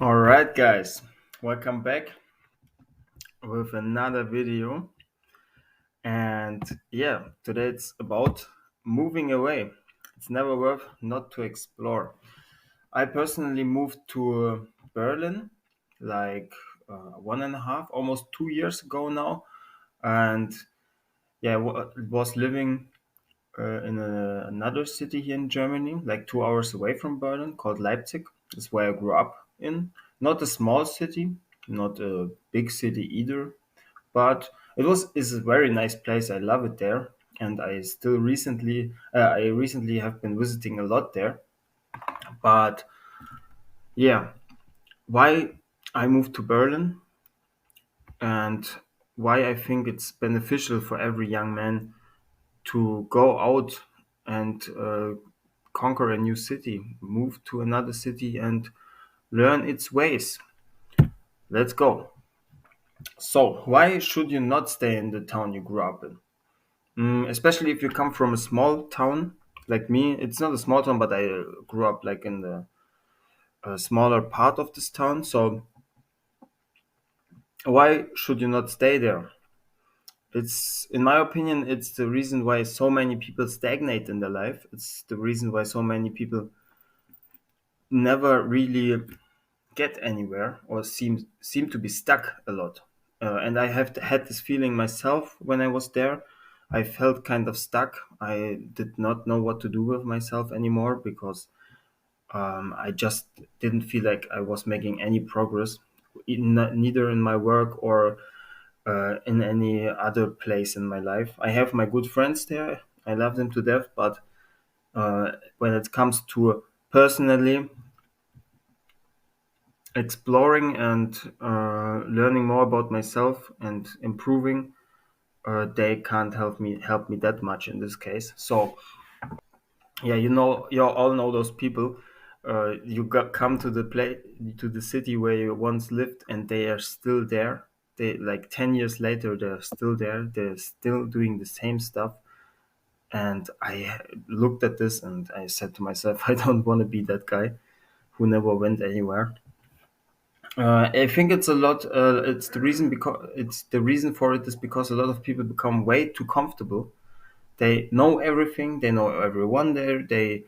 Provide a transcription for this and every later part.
All right, guys, welcome back with another video. And yeah, today it's about moving away. It's never worth not to explore. I personally moved to Berlin like 1.5, almost 2 years ago now. And yeah, was living in another city here in Germany, like 2 hours away from Berlin, called Leipzig. That's where I grew up in. Not a small city, not a big city either, but it was is a very nice place. I love it there, and I recently have been visiting a lot there. But yeah, why I moved to Berlin and why I think it's beneficial for every young man to go out and conquer a new city, move to another city and learn its ways. Let's go. So, why should you not stay in the town you grew up in? Especially if you come from a small town like me. It's not a small town, but I grew up like in the smaller part of this town. So, why should you not stay there? It's, in my opinion, it's the reason why so many people stagnate in their life. It's the reason why so many people never really get anywhere or seem to be stuck a lot. And I have had this feeling myself when I was there. I felt kind of stuck. I did not know what to do with myself anymore because I just didn't feel like I was making any progress, neither in my work or in any other place in my life. I have my good friends there. I love them to death, but when it comes to personally exploring and learning more about myself and improving, they can't help me that much in this case. So yeah, you all know those people. Come to to the city where you once lived, and they are still there. They, like, 10 years later, they're still there. They're still doing the same stuff. And I looked at this and I said to myself, I don't want to be that guy who never went anywhere. I think it's a lot. It's the reason for it is because a lot of people become way too comfortable. They know everything. They know everyone there. They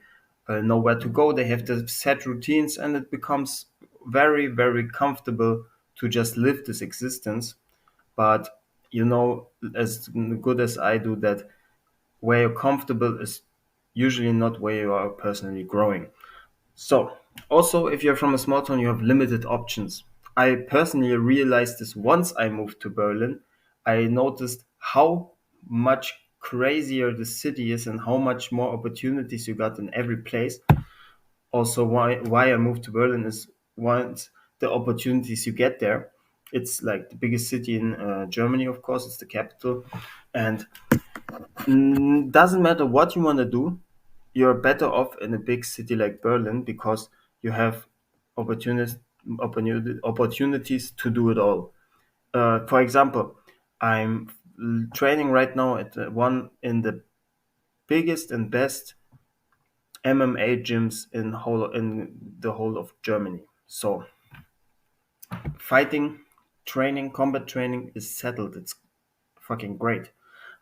know where to go. They have the set routines, and it becomes very, very comfortable to just live this existence. But you know, as good as I do, that where you're comfortable is usually not where you are personally growing. So, also, if you're from a small town, you have limited options. I personally realized this once I moved to Berlin. I noticed how much crazier the city is and how much more opportunities you got in every place. Also, why I moved to Berlin is once the opportunities you get there. It's like the biggest city in Germany, of course. It's the capital, and doesn't matter what you want to do, you're better off in a big city like Berlin because you have opportunities opportunities to do it all. For example, I'm training right now at one in the biggest and best MMA gyms in the whole of Germany. So fighting training, combat training is settled. It's fucking great.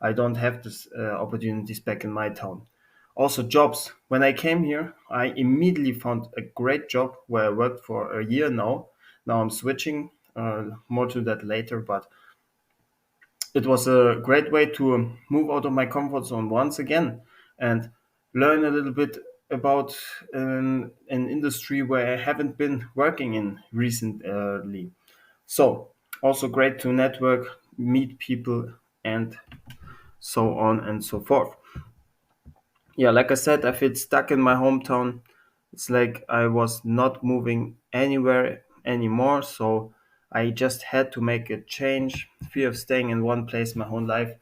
I don't have this opportunities back in my town. Also, jobs. When I came here, I immediately found a great job where I worked for a year now. Now I'm switching, more to that later, but it was a great way to move out of my comfort zone once again and learn a little bit about an industry where I haven't been working in recently. So, also great to network, meet people, and so on and so forth. Yeah, like I said, I feel stuck in my hometown. It's like I was not moving anywhere anymore, so I just had to make a change. Fear of staying in one place my whole life.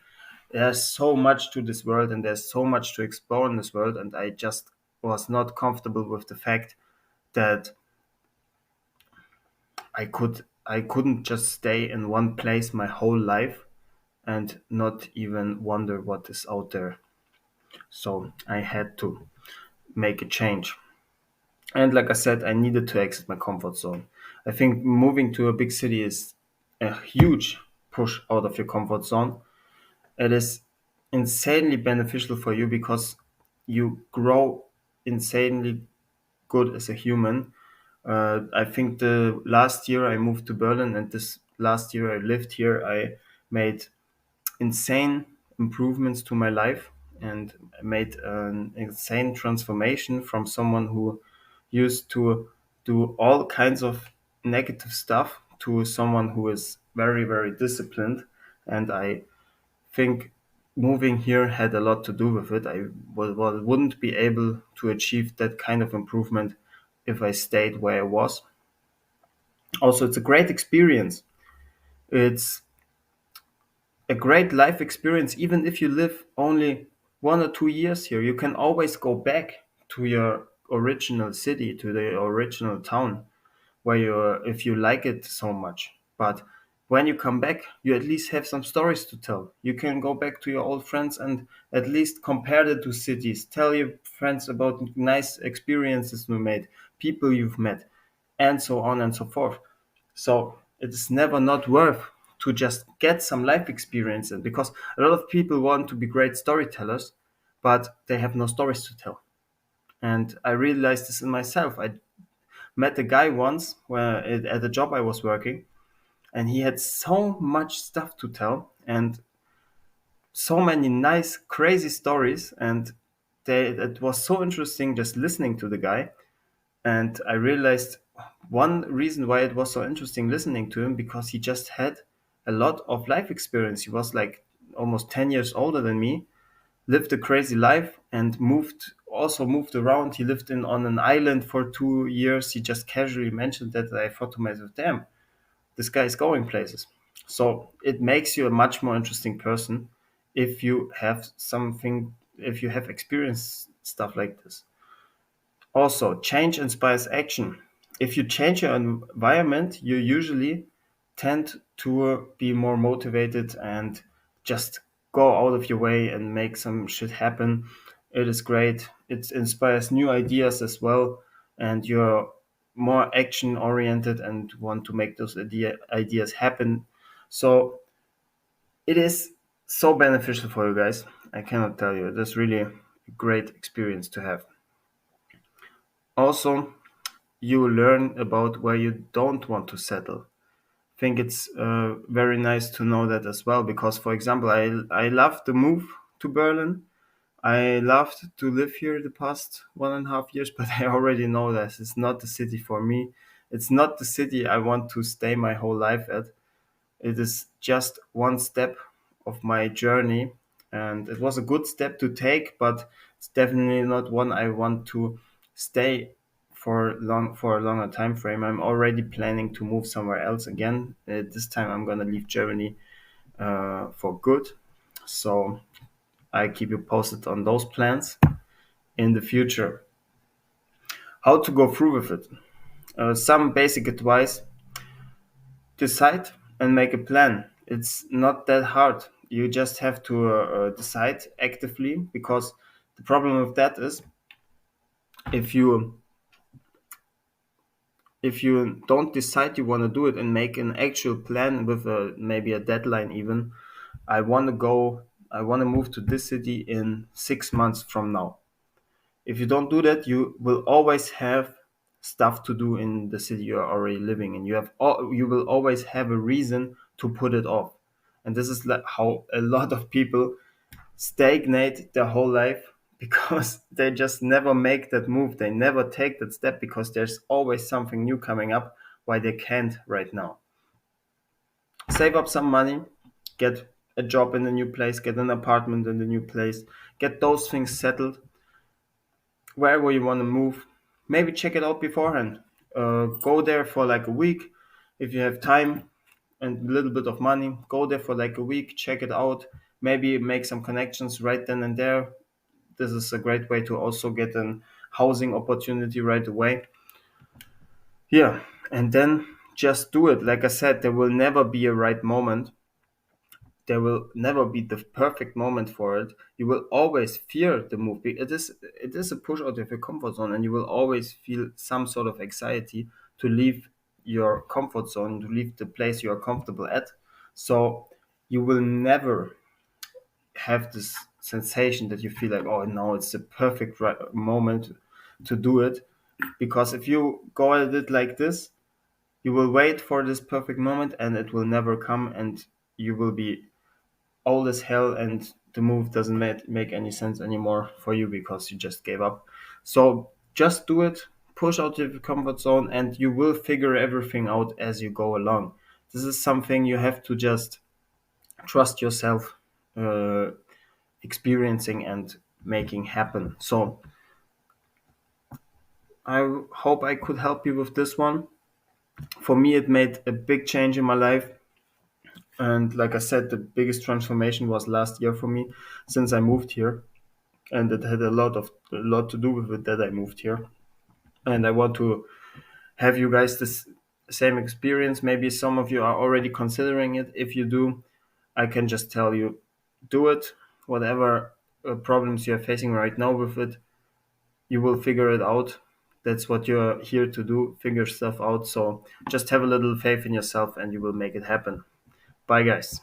There's so much to this world and there's so much to explore in this world, and I just was not comfortable with the fact that I couldn't just stay in one place my whole life and not even wonder what is out there. So I had to make a change. And like I said, I needed to exit my comfort zone. I think moving to a big city is a huge push out of your comfort zone. It is insanely beneficial for you because you grow insanely good as a human. I think the last year I moved to Berlin and this last year I lived here, I made insane improvements to my life and made an insane transformation from someone who used to do all kinds of negative stuff to someone who is very, very disciplined. And I think moving here had a lot to do with it. Wouldn't be able to achieve that kind of improvement if I stayed where I was. Also, it's a great experience. It's a great life experience. Even if you live only 1 or 2 years here, you can always go back to your original city, to the original town where you, if you like it so much. But when you come back, you at least have some stories to tell. You can go back to your old friends and at least compare the two cities. Tell your friends about nice experiences you made, people you've met, and so on and so forth. So it's never not worth to just get some life experience in, because a lot of people want to be great storytellers, but they have no stories to tell. And I realized this in myself. I met a guy once where at a job I was working, and he had so much stuff to tell and so many nice, crazy stories, and it was so interesting just listening to the guy. And I realized one reason why it was so interesting listening to him, because he just had a lot of life experience. He was like almost 10 years older than me, lived a crazy life and moved around. He lived in on an island for 2 years. He just casually mentioned that. I thought to myself, damn, this guy is going places. So it makes you a much more interesting person if you have something, if you have experienced stuff like this. Also, change inspires action. If you change your environment, you usually tend to be more motivated and just go out of your way and make some shit happen. It is great. It inspires new ideas as well, and you're more action oriented and want to make those ideas happen. So it is so beneficial for you guys. I cannot tell you. It is really a great experience to have. Also, you learn about where you don't want to settle. I think it's very nice to know that as well, because, for example, I loved the move to Berlin. I loved to live here the past 1.5 years, but I already know that it's not the city for me. It's not the city I want to stay my whole life at. It is just one step of my journey, and it was a good step to take, but it's definitely not one I want to stay for a longer time frame. I'm already planning to move somewhere else again. This time I'm gonna leave Germany for good. So I keep you posted on those plans in the future. How to go through with it? Some basic advice: decide and make a plan. It's not that hard. You just have to decide actively, because the problem with that is, if you if you don't decide you want to do it and make an actual plan with maybe a deadline even, I want to move to this city in 6 months from now. If you don't do that, you will always have stuff to do in the city you are already living in. You will always have a reason to put it off. And this is like how a lot of people stagnate their whole life, because they just never make that move. They never take that step because there's always something new coming up why they can't right now. Save up some money, get a job in a new place, get an apartment in the new place, get those things settled. Wherever you want to move, maybe check it out beforehand. Go there for like a week if you have time and a little bit of money. Go there for like a week, check it out, maybe make some connections right then and there. This is a great way to also get an housing opportunity right away. Yeah, and then just do it. Like I said, there will never be a right moment. There will never be the perfect moment for it. You will always fear the move. It is a push out of your comfort zone, and you will always feel some sort of anxiety to leave your comfort zone, to leave the place you are comfortable at. So you will never have this sensation that you feel like, oh, no, it's the perfect moment to do it. Because if you go at it like this, you will wait for this perfect moment and it will never come, and you will be old as hell, and the move doesn't make any sense anymore for you because you just gave up. So just do it, push out your comfort zone, and you will figure everything out as you go along. This is something you have to just trust yourself uh, experiencing and making happen. So I hope I could help you with this one. For me, it made a big change in my life. And like I said, the biggest transformation was last year for me since I moved here. And it had a lot to do with it that I moved here. And I want to have you guys this same experience. Maybe some of you are already considering it. If you do, I can just tell you, do it. Whatever problems you're facing right now with it, you will figure it out. That's what you're here to do, figure stuff out. So just have a little faith in yourself and you will make it happen. Bye, guys.